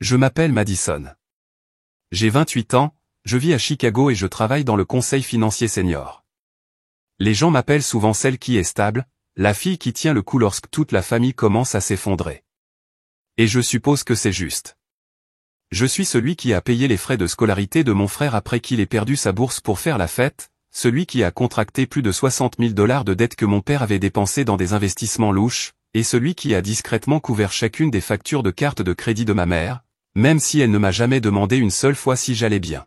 Je m'appelle Madison. J'ai 28 ans, je vis à Chicago et je travaille dans le conseil financier senior. Les gens m'appellent souvent celle qui est stable, la fille qui tient le coup lorsque toute la famille commence à s'effondrer. Et je suppose que c'est juste. Je suis celui qui a payé les frais de scolarité de mon frère après qu'il ait perdu sa bourse pour faire la fête, celui qui a contracté plus de 60 000 $ de dettes que mon père avait dépensées dans des investissements louches, et celui qui a discrètement couvert chacune des factures de carte de crédit de ma mère, même si elle ne m'a jamais demandé une seule fois si j'allais bien.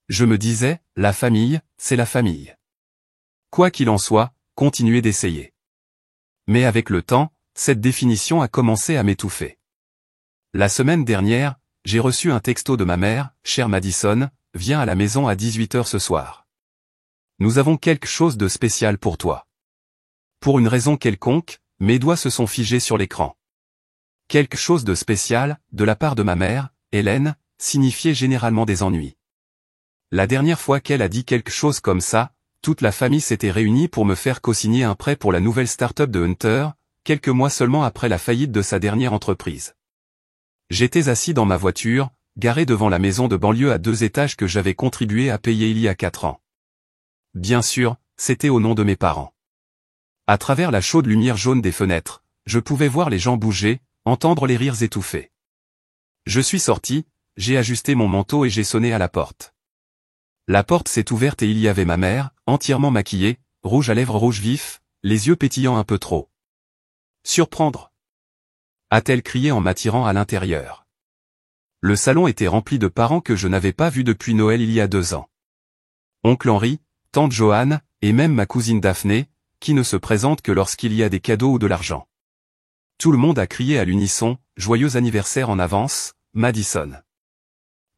Je me disais, la famille, c'est la famille. Quoi qu'il en soit, continuez d'essayer. Mais avec le temps, cette définition a commencé à m'étouffer. La semaine dernière, j'ai reçu un texto de ma mère, « Cher Madison, viens à la maison à 18 h ce soir. Nous avons quelque chose de spécial pour toi. » Pour une raison quelconque, mes doigts se sont figés sur l'écran. Quelque chose de spécial, de la part de ma mère, Hélène, signifiait généralement des ennuis. La dernière fois qu'elle a dit quelque chose comme ça, toute la famille s'était réunie pour me faire co-signer un prêt pour la nouvelle start-up de Hunter, quelques mois seulement après la faillite de sa dernière entreprise. J'étais assis dans ma voiture, garée devant la maison de banlieue à 2 étages que j'avais contribué à payer il y a 4 ans. Bien sûr, c'était au nom de mes parents. À travers la chaude lumière jaune des fenêtres, je pouvais voir les gens bouger, entendre les rires étouffés. Je suis sorti, j'ai ajusté mon manteau et j'ai sonné à la porte. La porte s'est ouverte et il y avait ma mère, entièrement maquillée, rouge à lèvres rouge vif, les yeux pétillant un peu trop. « Surprendre !» a-t-elle crié en m'attirant à l'intérieur. Le salon était rempli de parents que je n'avais pas vus depuis Noël il y a 2 ans. Oncle Henri, tante Joanne, et même ma cousine Daphné, qui ne se présente que lorsqu'il y a des cadeaux ou de l'argent. Tout le monde a crié à l'unisson, « Joyeux anniversaire en avance, Madison !»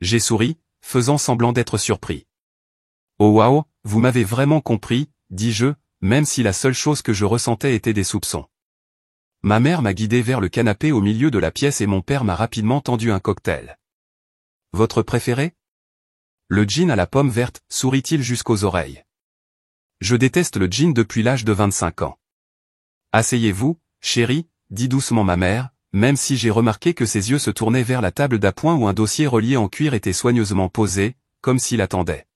J'ai souri, faisant semblant d'être surpris. « Oh waouh, vous m'avez vraiment compris, » dis-je, même si la seule chose que je ressentais était des soupçons. Ma mère m'a guidé vers le canapé au milieu de la pièce et mon père m'a rapidement tendu un cocktail. « Votre préféré ? » Le gin à la pomme verte, sourit-il jusqu'aux oreilles. Je déteste le gin depuis l'âge de 25 ans. « Asseyez-vous, chérie, » dit doucement ma mère, même si j'ai remarqué que ses yeux se tournaient vers la table d'appoint où un dossier relié en cuir était soigneusement posé, comme s'il attendait.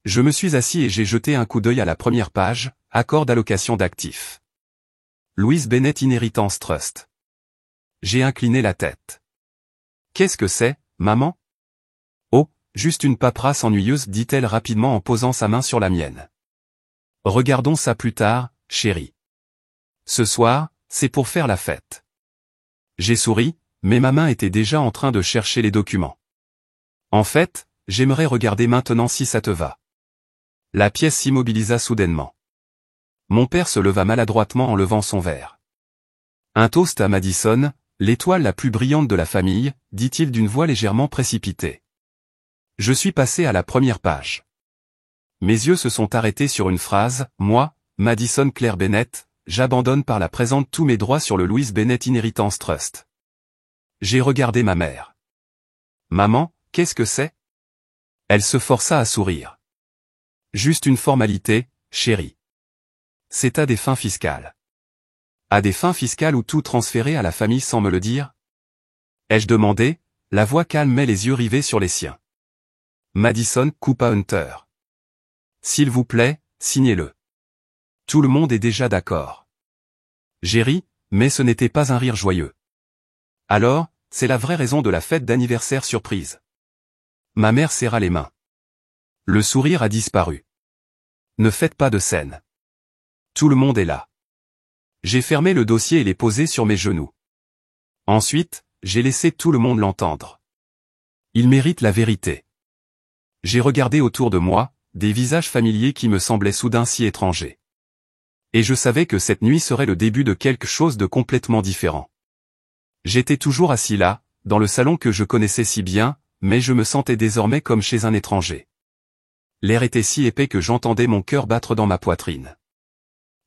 Je me suis assis et j'ai jeté un coup d'œil à la première page, accord d'allocation d'actifs. Louise Bennett Inheritance Trust. J'ai incliné la tête. Qu'est-ce que c'est, maman ? Oh, juste une paperasse ennuyeuse, dit-elle rapidement en posant sa main sur la mienne. Regardons ça plus tard, chérie. Ce soir, c'est pour faire la fête. J'ai souri, mais ma main était déjà en train de chercher les documents. En fait, j'aimerais regarder maintenant si ça te va. La pièce s'immobilisa soudainement. Mon père se leva maladroitement en levant son verre. Un toast à Madison, l'étoile la plus brillante de la famille, dit-il d'une voix légèrement précipitée. Je suis passé à la première page. Mes yeux se sont arrêtés sur une phrase, moi, Madison Claire Bennett, j'abandonne par la présente tous mes droits sur le Louise Bennett Inheritance Trust. J'ai regardé ma mère. Maman, qu'est-ce que c'est ? Elle se força à sourire. Juste une formalité, chérie. C'est à des fins fiscales. À des fins fiscales ou tout transféré à la famille sans me le dire ? Ai-je demandé, la voix calme mais les yeux rivés sur les siens. Madison coupa Hunter. S'il vous plaît, signez-le. Tout le monde est déjà d'accord. J'ai ri, mais ce n'était pas un rire joyeux. Alors, c'est la vraie raison de la fête d'anniversaire surprise. Ma mère serra les mains. Le sourire a disparu. Ne faites pas de scène. Tout le monde est là. J'ai fermé le dossier et l'ai posé sur mes genoux. Ensuite, j'ai laissé tout le monde l'entendre. Il mérite la vérité. J'ai regardé autour de moi, des visages familiers qui me semblaient soudain si étrangers. Et je savais que cette nuit serait le début de quelque chose de complètement différent. J'étais toujours assis là, dans le salon que je connaissais si bien, mais je me sentais désormais comme chez un étranger. L'air était si épais que j'entendais mon cœur battre dans ma poitrine.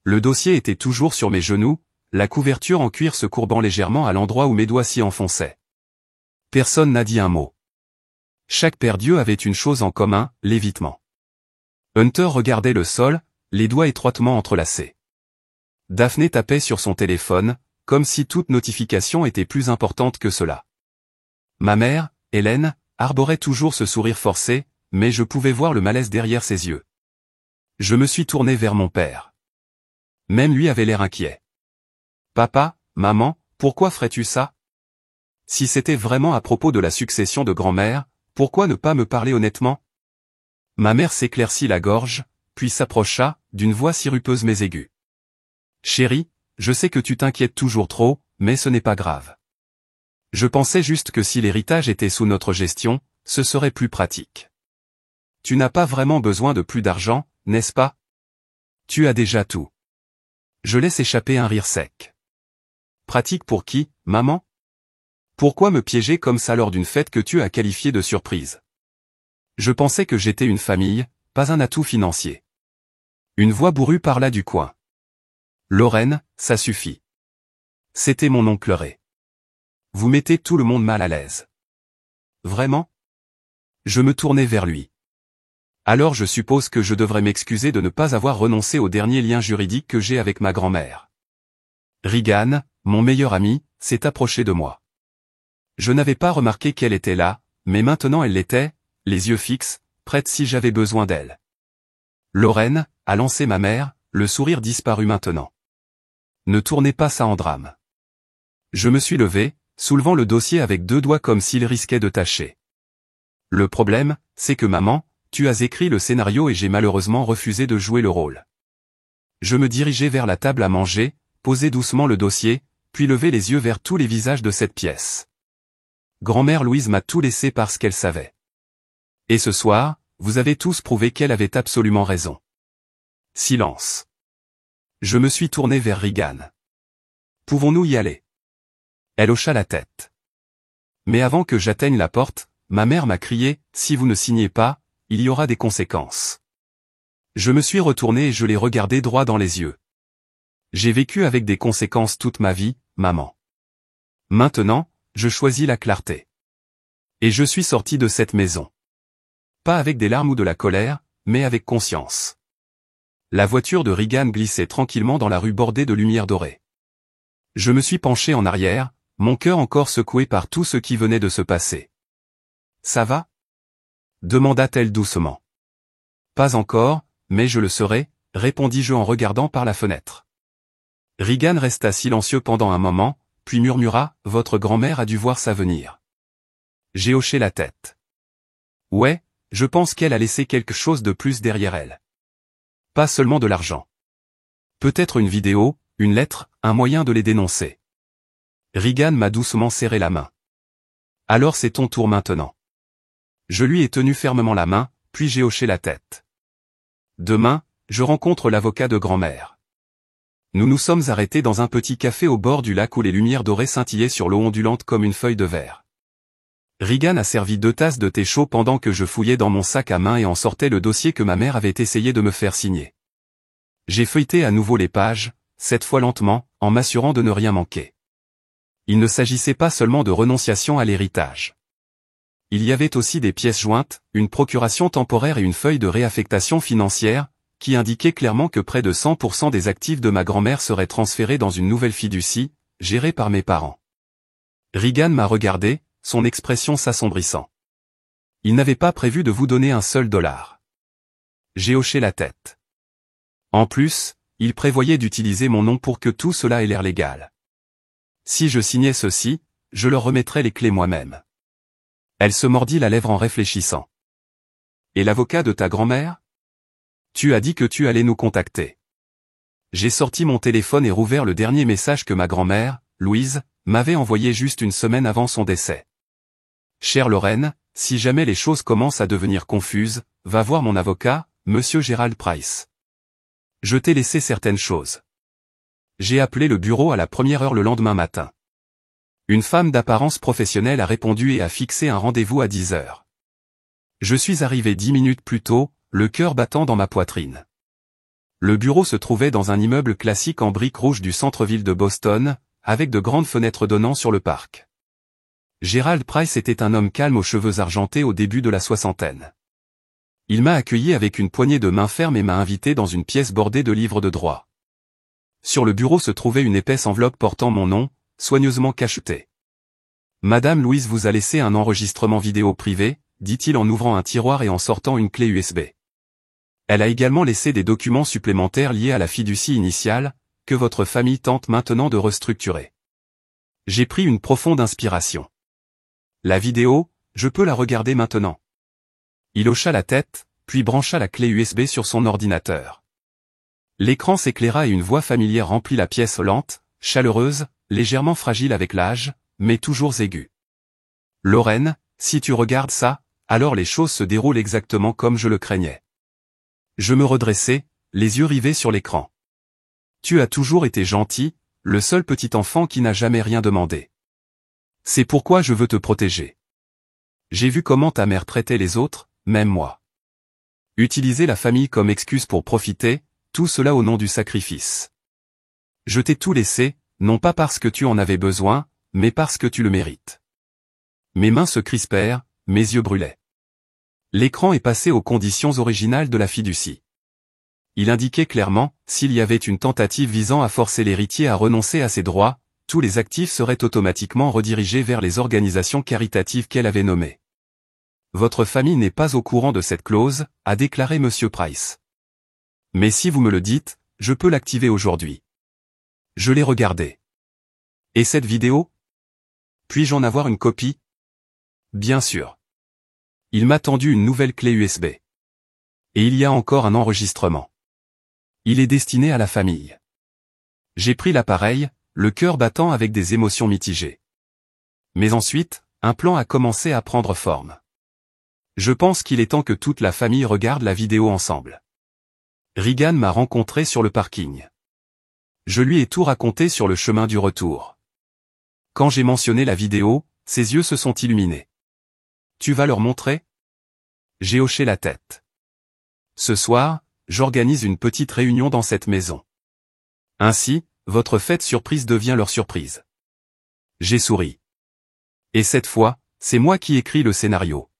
Le dossier était toujours sur mes genoux, la couverture en cuir se courbant légèrement à l'endroit où mes doigts s'y enfonçaient. Personne n'a dit un mot. Chaque paire d'yeux avait une chose en commun, l'évitement. Hunter regardait le sol, les doigts étroitement entrelacés. Daphné tapait sur son téléphone, comme si toute notification était plus importante que cela. Ma mère, Hélène, arborait toujours ce sourire forcé, mais je pouvais voir le malaise derrière ses yeux. Je me suis tourné vers mon père. Même lui avait l'air inquiet. Papa, maman, pourquoi ferais-tu ça? Si c'était vraiment à propos de la succession de grand-mère, pourquoi ne pas me parler honnêtement? Ma mère s'éclaircit la gorge, puis s'approcha, d'une voix sirupeuse mais aiguë. Chérie, je sais que tu t'inquiètes toujours trop, mais ce n'est pas grave. Je pensais juste que si l'héritage était sous notre gestion, ce serait plus pratique. Tu n'as pas vraiment besoin de plus d'argent, n'est-ce pas? Tu as déjà tout. Je laisse échapper un rire sec. Pratique pour qui, maman? Pourquoi me piéger comme ça lors d'une fête que tu as qualifiée de surprise? Je pensais que j'étais une famille, pas un atout financier. Une voix bourrue parla du coin. Lorraine, ça suffit. C'était mon oncle Ray. Vous mettez tout le monde mal à l'aise. Vraiment? Je me tournai vers lui. Alors je suppose que je devrais m'excuser de ne pas avoir renoncé au dernier lien juridique que j'ai avec ma grand-mère. Regan, mon meilleur ami, s'est approché de moi. Je n'avais pas remarqué qu'elle était là, mais maintenant elle l'était, les yeux fixes, prête si j'avais besoin d'elle. Lorraine, a lancé ma mère, le sourire disparut maintenant. Ne tournez pas ça en drame. Je me suis levé, soulevant le dossier avec 2 doigts comme s'il risquait de tâcher. Le problème, c'est que maman, tu as écrit le scénario et j'ai malheureusement refusé de jouer le rôle. Je me dirigeai vers la table à manger, posai doucement le dossier, puis lever les yeux vers tous les visages de cette pièce. Grand-mère Louise m'a tout laissé parce qu'elle savait. Et ce soir, vous avez tous prouvé qu'elle avait absolument raison. Silence. Je me suis tourné vers Regan. Pouvons-nous y aller? Elle hocha la tête. Mais avant que j'atteigne la porte, ma mère m'a crié, si vous ne signez pas, il y aura des conséquences. Je me suis retourné et je l'ai regardé droit dans les yeux. J'ai vécu avec des conséquences toute ma vie, maman. Maintenant, je choisis la clarté. Et je suis sorti de cette maison. Pas avec des larmes ou de la colère, mais avec conscience. La voiture de Regan glissait tranquillement dans la rue bordée de lumière dorée. Je me suis penché en arrière, mon cœur encore secoué par tout ce qui venait de se passer. Ça va? Demanda-t-elle doucement. Pas encore, mais je le serai, répondis-je en regardant par la fenêtre. Regan resta silencieux pendant un moment, puis murmura, votre grand-mère a dû voir ça venir. J'ai hoché la tête. Ouais, je pense qu'elle a laissé quelque chose de plus derrière elle. Pas seulement de l'argent. Peut-être une vidéo, une lettre, un moyen de les dénoncer. Regan m'a doucement serré la main. Alors c'est ton tour maintenant. Je lui ai tenu fermement la main, puis j'ai hoché la tête. Demain, je rencontre l'avocat de grand-mère. Nous nous sommes arrêtés dans un petit café au bord du lac où les lumières dorées scintillaient sur l'eau ondulante comme une feuille de verre. Regan a servi 2 tasses de thé chaud pendant que je fouillais dans mon sac à main et en sortais le dossier que ma mère avait essayé de me faire signer. J'ai feuilleté à nouveau les pages, cette fois lentement, en m'assurant de ne rien manquer. Il ne s'agissait pas seulement de renonciation à l'héritage. Il y avait aussi des pièces jointes, une procuration temporaire et une feuille de réaffectation financière, qui indiquait clairement que près de 100% des actifs de ma grand-mère seraient transférés dans une nouvelle fiducie, gérée par mes parents. Regan m'a regardé, son expression s'assombrissant. Il n'avait pas prévu de vous donner un seul dollar. J'ai hoché la tête. En plus, il prévoyait d'utiliser mon nom pour que tout cela ait l'air légal. Si je signais ceci, je leur remettrais les clés moi-même. Elle se mordit la lèvre en réfléchissant. Et l'avocat de ta grand-mère? Tu as dit que tu allais nous contacter. J'ai sorti mon téléphone et rouvert le dernier message que ma grand-mère, Louise, m'avait envoyé juste une semaine avant son décès. Chère Lorraine, si jamais les choses commencent à devenir confuses, va voir mon avocat, Monsieur Gerald Price. Je t'ai laissé certaines choses. J'ai appelé le bureau à la première heure le lendemain matin. Une femme d'apparence professionnelle a répondu et a fixé un rendez-vous à 10 heures. Je suis arrivé 10 minutes plus tôt, le cœur battant dans ma poitrine. Le bureau se trouvait dans un immeuble classique en briques rouges du centre-ville de Boston, avec de grandes fenêtres donnant sur le parc. Gerald Price était un homme calme aux cheveux argentés au début de la soixantaine. Il m'a accueilli avec une poignée de main ferme et m'a invité dans une pièce bordée de livres de droit. Sur le bureau se trouvait une épaisse enveloppe portant mon nom, soigneusement cachetée. Madame Louise vous a laissé un enregistrement vidéo privé, dit-il en ouvrant un tiroir et en sortant une clé USB. Elle a également laissé des documents supplémentaires liés à la fiducie initiale, que votre famille tente maintenant de restructurer. J'ai pris une profonde inspiration. La vidéo, je peux la regarder maintenant. Il hocha la tête, puis brancha la clé USB sur son ordinateur. L'écran s'éclaira et une voix familière remplit la pièce lente, chaleureuse, légèrement fragile avec l'âge, mais toujours aiguë. Lorraine, si tu regardes ça, alors les choses se déroulent exactement comme je le craignais. Je me redressai, les yeux rivés sur l'écran. Tu as toujours été gentil, le seul petit enfant qui n'a jamais rien demandé. C'est pourquoi je veux te protéger. J'ai vu comment ta mère traitait les autres, même moi. Utiliser la famille comme excuse pour profiter, tout cela au nom du sacrifice. Je t'ai tout laissé, non pas parce que tu en avais besoin, mais parce que tu le mérites. Mes mains se crispèrent, mes yeux brûlaient. L'écran est passé aux conditions originales de la fiducie. Il indiquait clairement, s'il y avait une tentative visant à forcer l'héritier à renoncer à ses droits, tous les actifs seraient automatiquement redirigés vers les organisations caritatives qu'elle avait nommées. Votre famille n'est pas au courant de cette clause, a déclaré M. Price. Mais si vous me le dites, je peux l'activer aujourd'hui. Je l'ai regardé. Et cette vidéo? Puis-je en avoir une copie? Bien sûr. Il m'a tendu une nouvelle clé USB. Et il y a encore un enregistrement. Il est destiné à la famille. J'ai pris l'appareil, le cœur battant avec des émotions mitigées. Mais ensuite, un plan a commencé à prendre forme. Je pense qu'il est temps que toute la famille regarde la vidéo ensemble. Regan m'a rencontré sur le parking. Je lui ai tout raconté sur le chemin du retour. Quand j'ai mentionné la vidéo, ses yeux se sont illuminés. Tu vas leur montrer? J'ai hoché la tête. Ce soir, j'organise une petite réunion dans cette maison. Ainsi, votre fête surprise devient leur surprise. J'ai souri. Et cette fois, c'est moi qui écris le scénario.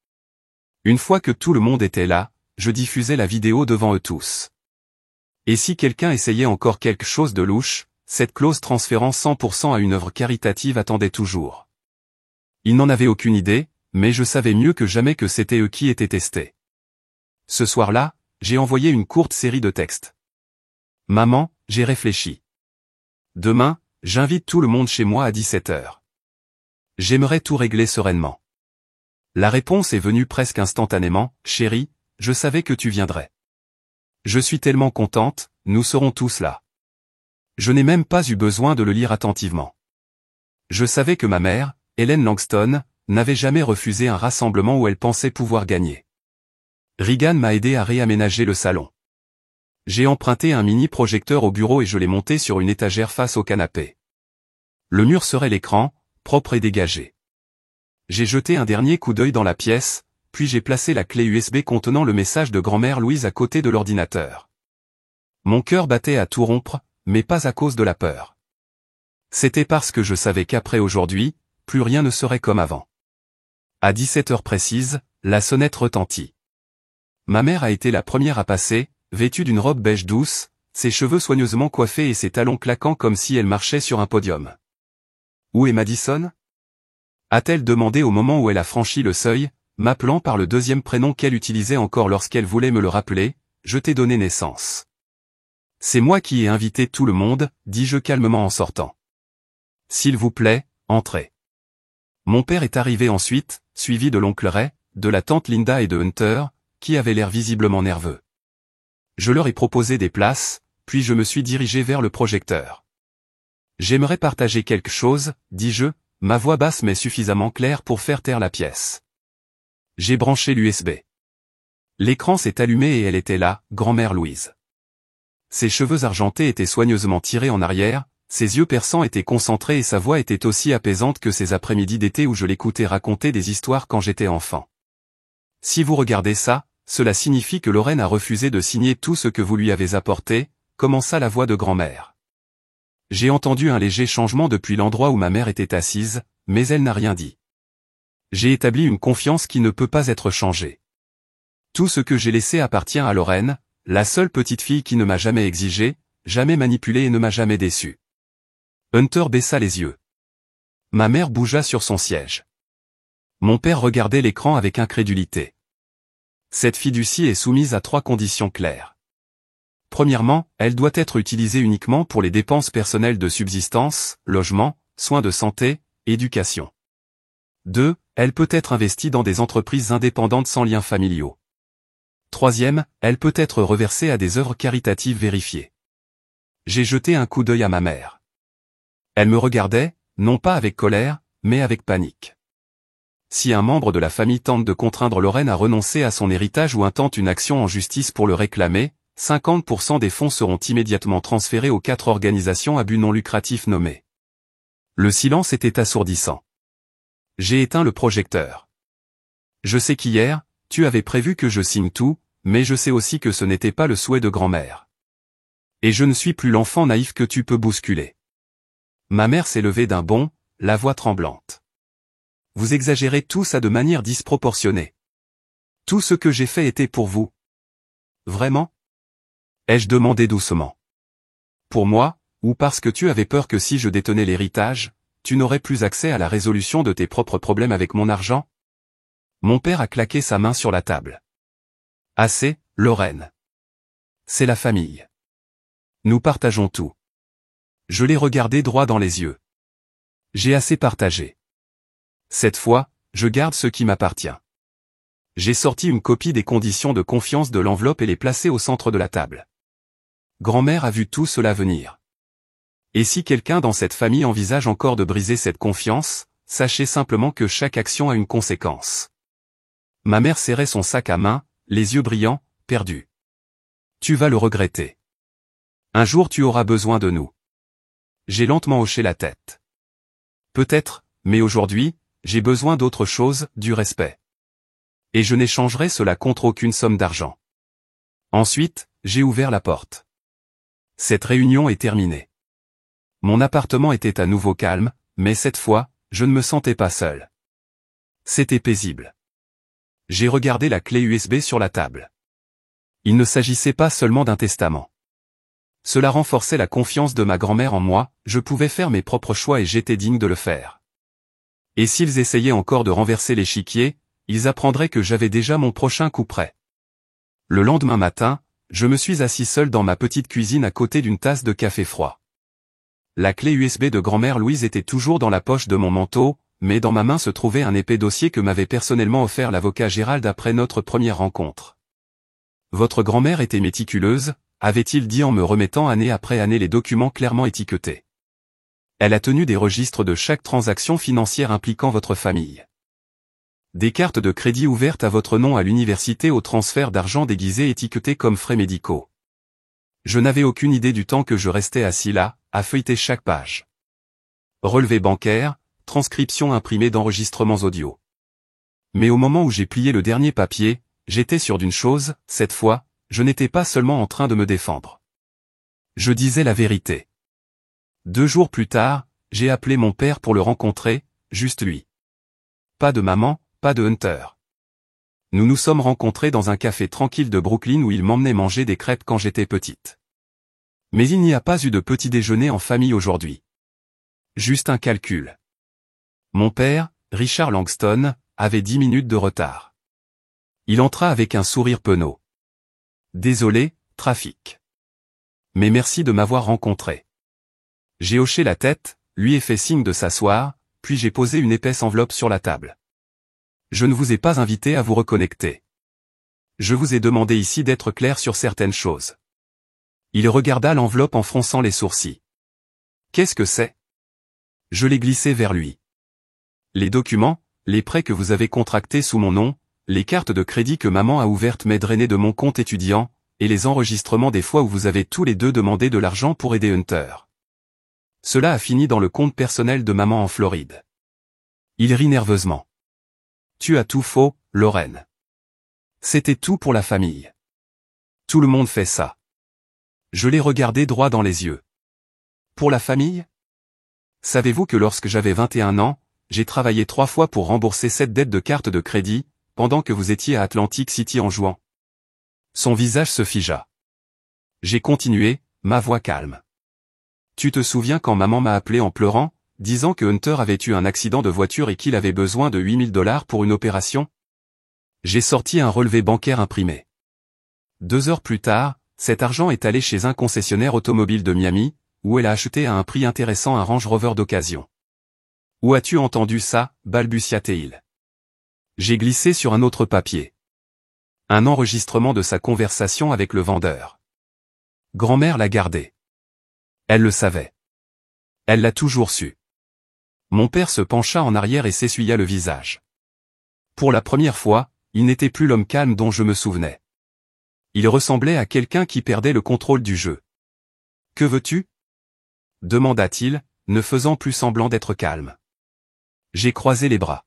Une fois que tout le monde était là, je diffusais la vidéo devant eux tous. Et si quelqu'un essayait encore quelque chose de louche, cette clause transférant 100% à une œuvre caritative attendait toujours. Ils n'en avaient aucune idée, mais je savais mieux que jamais que c'était eux qui étaient testés. Ce soir-là, j'ai envoyé une courte série de textes. Maman, j'ai réfléchi. Demain, j'invite tout le monde chez moi à 17h. J'aimerais tout régler sereinement. La réponse est venue presque instantanément, chérie, je savais que tu viendrais. Je suis tellement contente, nous serons tous là. Je n'ai même pas eu besoin de le lire attentivement. Je savais que ma mère, Hélène Langston, n'avait jamais refusé un rassemblement où elle pensait pouvoir gagner. Regan m'a aidé à réaménager le salon. J'ai emprunté un mini-projecteur au bureau et je l'ai monté sur une étagère face au canapé. Le mur serait l'écran, propre et dégagé. J'ai jeté un dernier coup d'œil dans la pièce, puis j'ai placé la clé USB contenant le message de grand-mère Louise à côté de l'ordinateur. Mon cœur battait à tout rompre, mais pas à cause de la peur. C'était parce que je savais qu'après aujourd'hui, plus rien ne serait comme avant. À 17h précise, la sonnette retentit. Ma mère a été la première à passer, vêtue d'une robe beige douce, ses cheveux soigneusement coiffés et ses talons claquant comme si elle marchait sur un podium. « Où est Madison ?» a-t-elle demandé au moment où elle a franchi le seuil, m'appelant par le deuxième prénom qu'elle utilisait encore lorsqu'elle voulait me le rappeler, « Je t'ai donné naissance. » C'est moi qui ai invité tout le monde, dis-je calmement en sortant. « S'il vous plaît, entrez. » Mon père est arrivé ensuite, suivi de l'oncle Ray, de la tante Linda et de Hunter, qui avaient l'air visiblement nerveux. Je leur ai proposé des places, puis je me suis dirigé vers le projecteur. « J'aimerais partager quelque chose, dis-je, ma voix basse mais suffisamment claire pour faire taire la pièce. J'ai branché l'USB. L'écran s'est allumé et elle était là, grand-mère Louise. Ses cheveux argentés étaient soigneusement tirés en arrière, ses yeux perçants étaient concentrés et sa voix était aussi apaisante que ces après-midi d'été où je l'écoutais raconter des histoires quand j'étais enfant. Si vous regardez ça, cela signifie que Lorraine a refusé de signer tout ce que vous lui avez apporté, commença la voix de grand-mère. J'ai entendu un léger changement depuis l'endroit où ma mère était assise, mais elle n'a rien dit. J'ai établi une confiance qui ne peut pas être changée. Tout ce que j'ai laissé appartient à Lorraine, la seule petite fille qui ne m'a jamais exigé, jamais manipulé et ne m'a jamais déçu. Hunter baissa les yeux. Ma mère bougea sur son siège. Mon père regardait l'écran avec incrédulité. Cette fiducie est soumise à 3 conditions claires. Premièrement, elle doit être utilisée uniquement pour les dépenses personnelles de subsistance, logement, soins de santé, éducation. 2. Elle peut être investie dans des entreprises indépendantes sans liens familiaux. Troisième, elle peut être reversée à des œuvres caritatives vérifiées. J'ai jeté un coup d'œil à ma mère. Elle me regardait, non pas avec colère, mais avec panique. Si un membre de la famille tente de contraindre Lorraine à renoncer à son héritage ou intente une action en justice pour le réclamer, 50% des fonds seront immédiatement transférés aux 4 organisations à but non lucratif nommées. Le silence était assourdissant. J'ai éteint le projecteur. Je sais qu'hier, tu avais prévu que je signe tout, mais je sais aussi que ce n'était pas le souhait de grand-mère. Et je ne suis plus l'enfant naïf que tu peux bousculer. Ma mère s'est levée d'un bond, la voix tremblante. Vous exagérez tout ça de manière disproportionnée. Tout ce que j'ai fait était pour vous. Vraiment ? Ai-je demandé doucement. Pour moi, ou parce que tu avais peur que si je détenais l'héritage, tu n'aurais plus accès à la résolution de tes propres problèmes avec mon argent ? Mon père a claqué sa main sur la table. Assez, Lorraine. C'est la famille. Nous partageons tout. Je l'ai regardé droit dans les yeux. J'ai assez partagé. Cette fois, je garde ce qui m'appartient. J'ai sorti une copie des conditions de confiance de l'enveloppe et les placé au centre de la table. Grand-mère a vu tout cela venir. Et si quelqu'un dans cette famille envisage encore de briser cette confiance, sachez simplement que chaque action a une conséquence. Ma mère serrait son sac à main, les yeux brillants, perdus. Tu vas le regretter. Un jour tu auras besoin de nous. J'ai lentement hoché la tête. Peut-être, mais aujourd'hui, j'ai besoin d'autre chose, du respect. Et je n'échangerai cela contre aucune somme d'argent. Ensuite, j'ai ouvert la porte. Cette réunion est terminée. Mon appartement était à nouveau calme, mais cette fois, je ne me sentais pas seul. C'était paisible. J'ai regardé la clé USB sur la table. Il ne s'agissait pas seulement d'un testament. Cela renforçait la confiance de ma grand-mère en moi, je pouvais faire mes propres choix et j'étais digne de le faire. Et s'ils essayaient encore de renverser l'échiquier, ils apprendraient que j'avais déjà mon prochain coup prêt. Le lendemain matin, je me suis assis seul dans ma petite cuisine à côté d'une tasse de café froid. La clé USB de grand-mère Louise était toujours dans la poche de mon manteau, mais dans ma main se trouvait un épais dossier que m'avait personnellement offert l'avocat Gérald après notre première rencontre. Votre grand-mère était méticuleuse, avait-il dit en me remettant année après année les documents clairement étiquetés. Elle a tenu des registres de chaque transaction financière impliquant votre famille. Des cartes de crédit ouvertes à votre nom à l'université au transfert d'argent déguisé étiquetés comme frais médicaux. Je n'avais aucune idée du temps que je restais assis là, à feuilleter chaque page. Relevé bancaire, transcription imprimée d'enregistrements audio. Mais au moment où j'ai plié le dernier papier, j'étais sûr d'une chose, cette fois, je n'étais pas seulement en train de me défendre. Je disais la vérité. 2 jours plus tard, j'ai appelé mon père pour le rencontrer, juste lui. Pas de maman, pas de Hunter. Nous nous sommes rencontrés dans un café tranquille de Brooklyn où il m'emmenait manger des crêpes quand j'étais petite. Mais il n'y a pas eu de petit déjeuner en famille aujourd'hui. Juste un calcul. Mon père, Richard Langston, avait 10 minutes de retard. Il entra avec un sourire penaud. Désolé, trafic. Mais merci de m'avoir rencontré. J'ai hoché la tête, lui ai fait signe de s'asseoir, puis j'ai posé une épaisse enveloppe sur la table. Je ne vous ai pas invité à vous reconnecter. Je vous ai demandé ici d'être clair sur certaines choses. Il regarda l'enveloppe en fronçant les sourcils. Qu'est-ce que c'est ? Je l'ai glissé vers lui. Les documents, les prêts que vous avez contractés sous mon nom, les cartes de crédit que maman a ouvertes m'aient drainé de mon compte étudiant, et les enregistrements des fois où vous avez tous les deux demandé de l'argent pour aider Hunter. Cela a fini dans le compte personnel de maman en Floride. Il rit nerveusement. Tu as tout faux, Lorraine. C'était tout pour la famille. Tout le monde fait ça. Je l'ai regardé droit dans les yeux. Pour la famille ? Savez-vous que lorsque j'avais 21 ans, j'ai travaillé 3 fois pour rembourser cette dette de carte de crédit, pendant que vous étiez à Atlantic City en jouant ? Son visage se figea. J'ai continué, ma voix calme. Tu te souviens quand maman m'a appelé en pleurant, disant que Hunter avait eu un accident de voiture et qu'il avait besoin de 8 000 $ pour une opération? J'ai sorti un relevé bancaire imprimé. 2 heures plus tard, cet argent est allé chez un concessionnaire automobile de Miami, où elle a acheté à un prix intéressant un Range Rover d'occasion. Où as-tu entendu ça, balbutia-t-il. J'ai glissé sur un autre papier. Un enregistrement de sa conversation avec le vendeur. Grand-mère l'a gardé. Elle le savait. Elle l'a toujours su. Mon père se pencha en arrière et s'essuya le visage. Pour la première fois, il n'était plus l'homme calme dont je me souvenais. Il ressemblait à quelqu'un qui perdait le contrôle du jeu. « Que veux-tu » demanda-t-il, ne faisant plus semblant d'être calme. J'ai croisé les bras.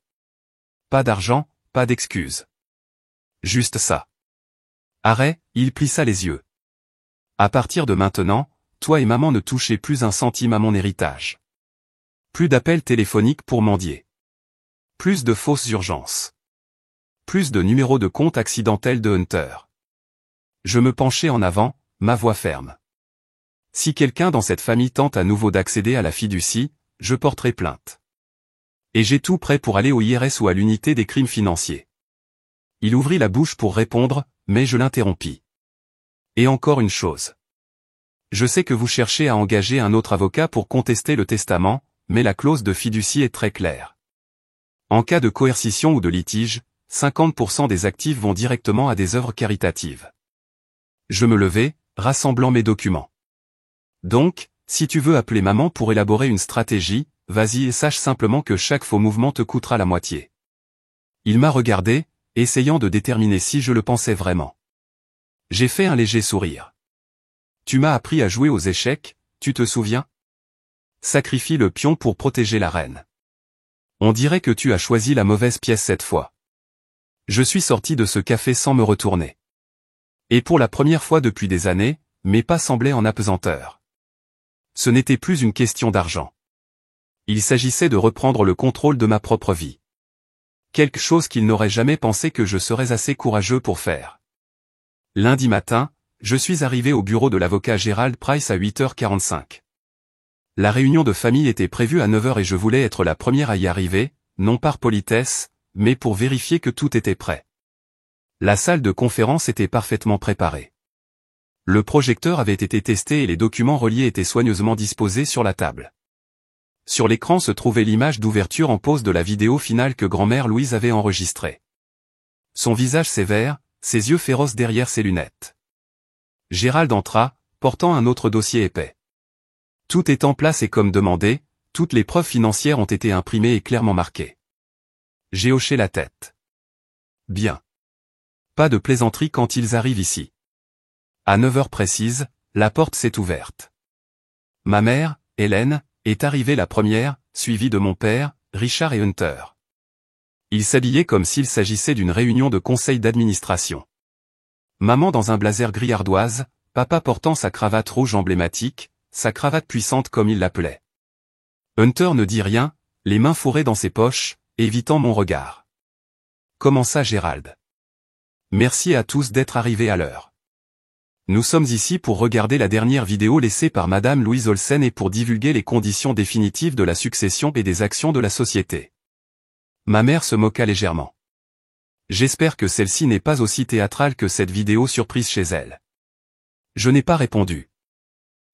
Pas d'argent, pas d'excuses. Juste ça. Arrête, il plissa les yeux. À partir de maintenant, toi et maman ne touchez plus un centime à mon héritage. Plus d'appels téléphoniques pour mendier. Plus de fausses urgences. Plus de numéros de compte accidentels de Hunter. Je me penchai en avant, ma voix ferme. Si quelqu'un dans cette famille tente à nouveau d'accéder à la fiducie, je porterai plainte. Et j'ai tout prêt pour aller au IRS ou à l'unité des crimes financiers. Il ouvrit la bouche pour répondre, mais je l'interrompis. Et encore une chose. Je sais que vous cherchez à engager un autre avocat pour contester le testament, mais la clause de fiducie est très claire. En cas de coercition ou de litige, 50% des actifs vont directement à des œuvres caritatives. Je me levai, rassemblant mes documents. Donc, si tu veux appeler maman pour élaborer une stratégie, vas-y et sache simplement que chaque faux mouvement te coûtera la moitié. Il m'a regardé, essayant de déterminer si je le pensais vraiment. J'ai fait un léger sourire. Tu m'as appris à jouer aux échecs, tu te souviens? Sacrifie le pion pour protéger la reine. On dirait que tu as choisi la mauvaise pièce cette fois. Je suis sorti de ce café sans me retourner. Et pour la première fois depuis des années, mes pas semblaient en apesanteur. Ce n'était plus une question d'argent. Il s'agissait de reprendre le contrôle de ma propre vie. Quelque chose qu'il n'aurait jamais pensé que je serais assez courageux pour faire. Lundi matin, je suis arrivé au bureau de l'avocat Gerald Price à 8h45. La réunion de famille était prévue à 9h et je voulais être la première à y arriver, non par politesse, mais pour vérifier que tout était prêt. La salle de conférence était parfaitement préparée. Le projecteur avait été testé et les documents reliés étaient soigneusement disposés sur la table. Sur l'écran se trouvait l'image d'ouverture en pause de la vidéo finale que grand-mère Louise avait enregistrée. Son visage sévère, ses yeux féroces derrière ses lunettes. Gérald entra, portant un autre dossier épais. Tout est en place et comme demandé, toutes les preuves financières ont été imprimées et clairement marquées. J'ai hoché la tête. Bien. Pas de plaisanterie quand ils arrivent ici. À 9h précises, la porte s'est ouverte. Ma mère, Hélène, est arrivée la première, suivie de mon père, Richard et Hunter. Ils s'habillaient comme s'il s'agissait d'une réunion de conseil d'administration. Maman dans un blazer gris ardoise, papa portant sa cravate rouge emblématique, sa cravate puissante comme il l'appelait. Hunter ne dit rien, les mains fourrées dans ses poches, évitant mon regard. Comment ça Gérald? Merci à tous d'être arrivés à l'heure. Nous sommes ici pour regarder la dernière vidéo laissée par Madame Louise Olsen et pour divulguer les conditions définitives de la succession et des actions de la société. Ma mère se moqua légèrement. J'espère que celle-ci n'est pas aussi théâtrale que cette vidéo surprise chez elle. Je n'ai pas répondu.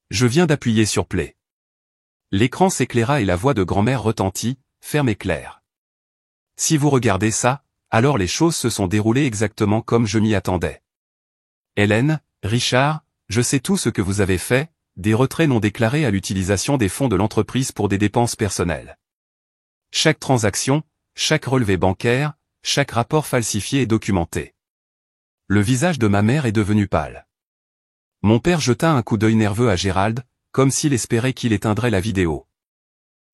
Je viens d'appuyer sur play. L'écran s'éclaira et la voix de grand-mère retentit, ferme et claire. Si vous regardez ça, alors les choses se sont déroulées exactement comme je m'y attendais. Hélène, Richard, je sais tout ce que vous avez fait, des retraits non déclarés à l'utilisation des fonds de l'entreprise pour des dépenses personnelles. Chaque transaction, chaque relevé bancaire, chaque rapport falsifié et documenté. Le visage de ma mère est devenu pâle. Mon père jeta un coup d'œil nerveux à Gérald, comme s'il espérait qu'il éteindrait la vidéo.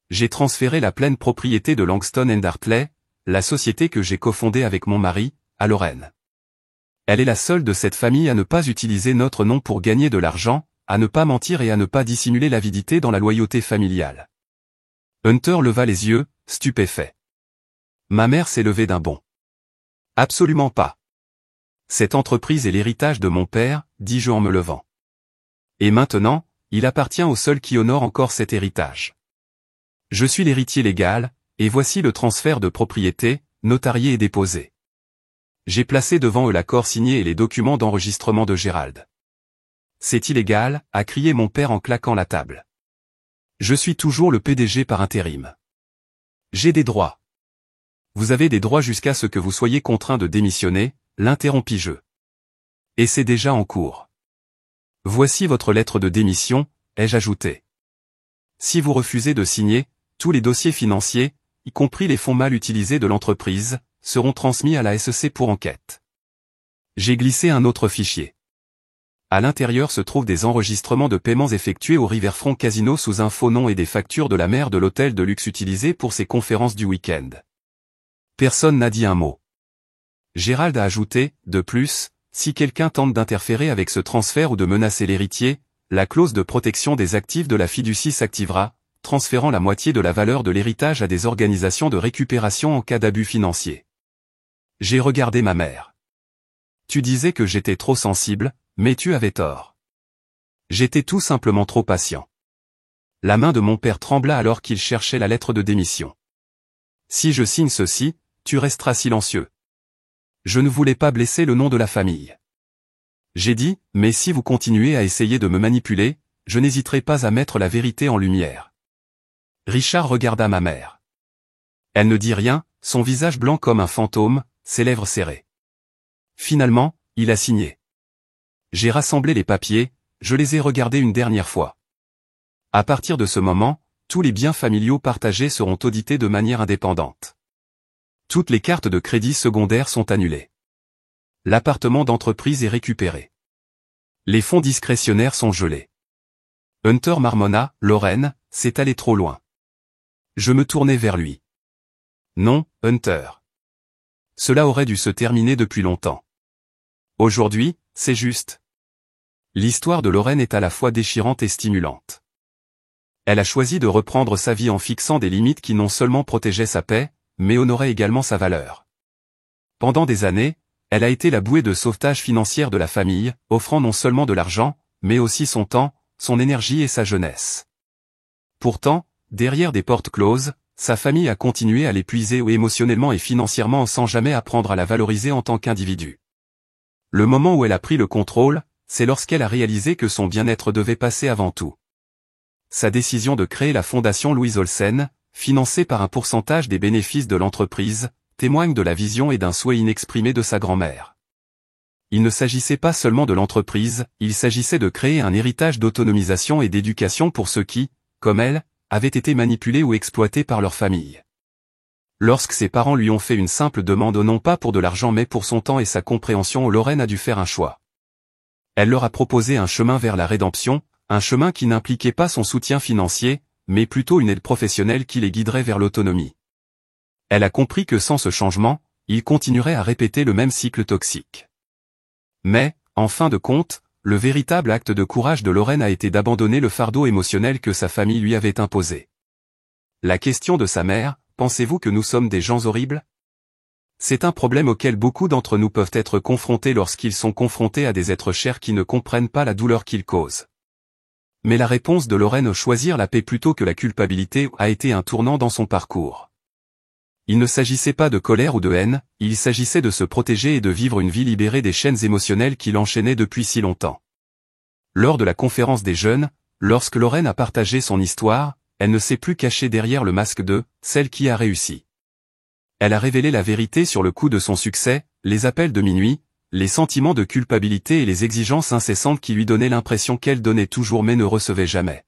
J'ai transféré la pleine propriété de Langston & Hartley, la société que j'ai cofondée avec mon mari, à Lorraine. Elle est la seule de cette famille à ne pas utiliser notre nom pour gagner de l'argent, à ne pas mentir et à ne pas dissimuler l'avidité dans la loyauté familiale. Hunter leva les yeux, stupéfait. Ma mère s'est levée d'un bond. Absolument pas. Cette entreprise est l'héritage de mon père, dis-je en me levant. Et maintenant, il appartient au seul qui honore encore cet héritage. Je suis l'héritier légal, et voici le transfert de propriété, notarié et déposé. J'ai placé devant eux l'accord signé et les documents d'enregistrement de Gérald. C'est illégal, a crié mon père en claquant la table. Je suis toujours le PDG par intérim. J'ai des droits. Vous avez des droits jusqu'à ce que vous soyez contraint de démissionner, l'interrompis-je. Et c'est déjà en cours. Voici votre lettre de démission, ai-je ajouté. Si vous refusez de signer, tous les dossiers financiers, y compris les fonds mal utilisés de l'entreprise, seront transmis à la SEC pour enquête. J'ai glissé un autre fichier. À l'intérieur se trouvent des enregistrements de paiements effectués au Riverfront Casino sous un faux nom et des factures de la mère de l'hôtel de luxe utilisé pour ses conférences du week-end. Personne n'a dit un mot. Gérald a ajouté, de plus, si quelqu'un tente d'interférer avec ce transfert ou de menacer l'héritier, la clause de protection des actifs de la fiducie s'activera, transférant la moitié de la valeur de l'héritage à des organisations de récupération en cas d'abus financiers. J'ai regardé ma mère. Tu disais que j'étais trop sensible, mais tu avais tort. J'étais tout simplement trop patient. La main de mon père trembla alors qu'il cherchait la lettre de démission. Si je signe ceci, tu resteras silencieux. Je ne voulais pas blesser le nom de la famille. J'ai dit, mais si vous continuez à essayer de me manipuler, je n'hésiterai pas à mettre la vérité en lumière. Richard regarda ma mère. Elle ne dit rien, son visage blanc comme un fantôme, ses lèvres serrées. Finalement, il a signé. J'ai rassemblé les papiers, je les ai regardés une dernière fois. À partir de ce moment, tous les biens familiaux partagés seront audités de manière indépendante. Toutes les cartes de crédit secondaires sont annulées. L'appartement d'entreprise est récupéré. Les fonds discrétionnaires sont gelés. Hunter marmonna, Lorraine, c'est allé trop loin. Je me tournai vers lui. Non, Hunter. Cela aurait dû se terminer depuis longtemps. Aujourd'hui, c'est juste. L'histoire de Lorraine est à la fois déchirante et stimulante. Elle a choisi de reprendre sa vie en fixant des limites qui non seulement protégeaient sa paix, mais honoraient également sa valeur. Pendant des années, elle a été la bouée de sauvetage financière de la famille, offrant non seulement de l'argent, mais aussi son temps, son énergie et sa jeunesse. Pourtant, derrière des portes closes, sa famille a continué à l'épuiser émotionnellement et financièrement sans jamais apprendre à la valoriser en tant qu'individu. Le moment où elle a pris le contrôle, c'est lorsqu'elle a réalisé que son bien-être devait passer avant tout. Sa décision de créer la fondation Louise Olsen, financée par un pourcentage des bénéfices de l'entreprise, témoigne de la vision et d'un souhait inexprimé de sa grand-mère. Il ne s'agissait pas seulement de l'entreprise, il s'agissait de créer un héritage d'autonomisation et d'éducation pour ceux qui, comme elle, avaient été manipulés ou exploités par leur famille. Lorsque ses parents lui ont fait une simple demande non pas pour de l'argent mais pour son temps et sa compréhension, Lorraine a dû faire un choix. Elle leur a proposé un chemin vers la rédemption, un chemin qui n'impliquait pas son soutien financier, mais plutôt une aide professionnelle qui les guiderait vers l'autonomie. Elle a compris que sans ce changement, ils continueraient à répéter le même cycle toxique. Mais, en fin de compte, le véritable acte de courage de Lorraine a été d'abandonner le fardeau émotionnel que sa famille lui avait imposé. La question de sa mère, pensez-vous que nous sommes des gens horribles? C'est un problème auquel beaucoup d'entre nous peuvent être confrontés lorsqu'ils sont confrontés à des êtres chers qui ne comprennent pas la douleur qu'ils causent. Mais la réponse de Lorraine à choisir la paix plutôt que la culpabilité a été un tournant dans son parcours. Il ne s'agissait pas de colère ou de haine, il s'agissait de se protéger et de vivre une vie libérée des chaînes émotionnelles qui l'enchaînaient depuis si longtemps. Lors de la conférence des jeunes, lorsque Lorraine a partagé son histoire, elle ne s'est plus cachée derrière le masque de « celle qui a réussi ». Elle a révélé la vérité sur le coup de son succès, les appels de minuit, les sentiments de culpabilité et les exigences incessantes qui lui donnaient l'impression qu'elle donnait toujours mais ne recevait jamais.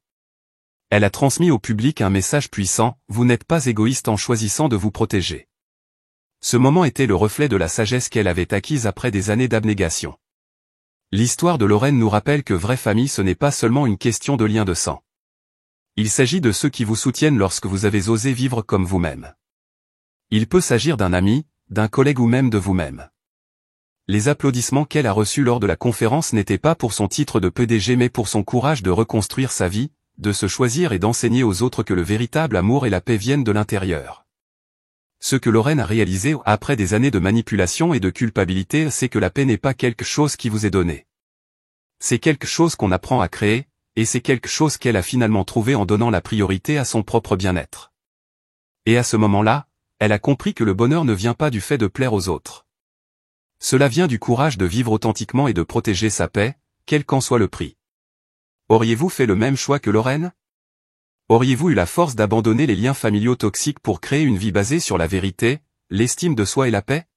Elle a transmis au public un message puissant, vous n'êtes pas égoïste en choisissant de vous protéger. Ce moment était le reflet de la sagesse qu'elle avait acquise après des années d'abnégation. L'histoire de Lorraine nous rappelle que vraie famille ce n'est pas seulement une question de lien de sang. Il s'agit de ceux qui vous soutiennent lorsque vous avez osé vivre comme vous-même. Il peut s'agir d'un ami, d'un collègue ou même de vous-même. Les applaudissements qu'elle a reçus lors de la conférence n'étaient pas pour son titre de PDG mais pour son courage de reconstruire sa vie, de se choisir et d'enseigner aux autres que le véritable amour et la paix viennent de l'intérieur. Ce que Lorraine a réalisé après des années de manipulation et de culpabilité, c'est que la paix n'est pas quelque chose qui vous est donné. C'est quelque chose qu'on apprend à créer, et c'est quelque chose qu'elle a finalement trouvé en donnant la priorité à son propre bien-être. Et à ce moment-là, elle a compris que le bonheur ne vient pas du fait de plaire aux autres. Cela vient du courage de vivre authentiquement et de protéger sa paix, quel qu'en soit le prix. Auriez-vous fait le même choix que Lorraine? Auriez-vous eu la force d'abandonner les liens familiaux toxiques pour créer une vie basée sur la vérité, l'estime de soi et la paix?